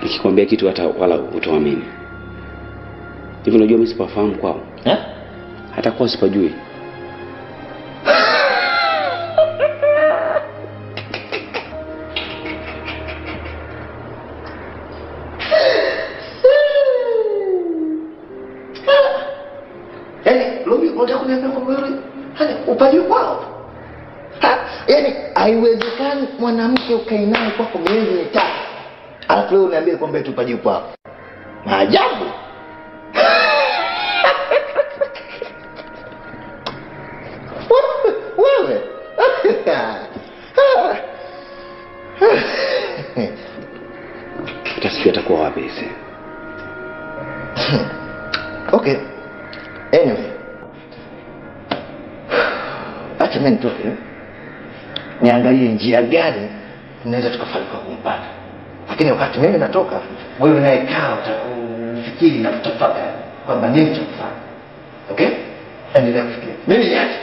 Nikikwambia kitu hata wala utaamini. Hivi unajua mimi sipafahamu kwao? Hata kwa sipajui. Unataka kuniambia kwamba wewe upajui kwao? Yaani haiwezekani mwanamke ukae naye kwako miezi mitatu. Alafu leo uniambie kwamba upajui kwao. Maajabu. Wewe. Utasikia atakuwa wapi sasa? Okay. Anyway. Acha mimi nitoke. Niangalie njia gani tunaweza tukafanikiwa kumpata. Lakini wakati mimi natoka, wewe naye kaa utafikiri na kutafakari kwamba nini cha kufanya. Okay? Endelea kufikiria. Mimi niache.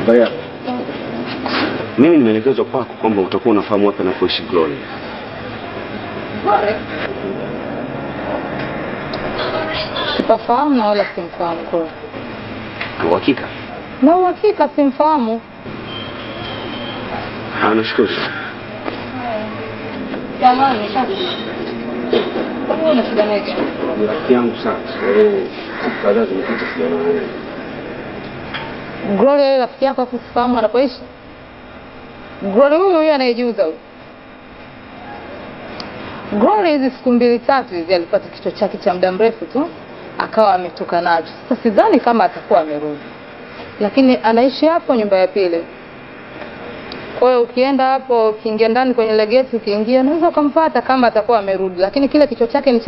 Baya. Mimi nimeelekezwa kwako kwamba utakuwa unafahamu wapi anapoishi Glory. Sipafahamu na wala simfahamu kwa. Kwa hakika? Na uhakika simfahamu. Nashukuru. Jamani, mbona siganege? Rafiki yangu sana. Kaza zimepita sijana. Glory rafiki yako kufahamu anapoishi? Glory huyo anayejiuza huyo. Glory hizi siku 2-3 hizi alipata kichwa chake cha muda mrefu tu akawa ametoka nacho. Sasa sidhani kama atakuwa amerudi. Lakini anaishi hapo nyumba ya pili. Kwa hiyo ukienda hapo, ukiingia ndani kwenye ile gate ukiingia unaweza kumpata kama atakuwa amerudi. Lakini kile kichwa chake ni cha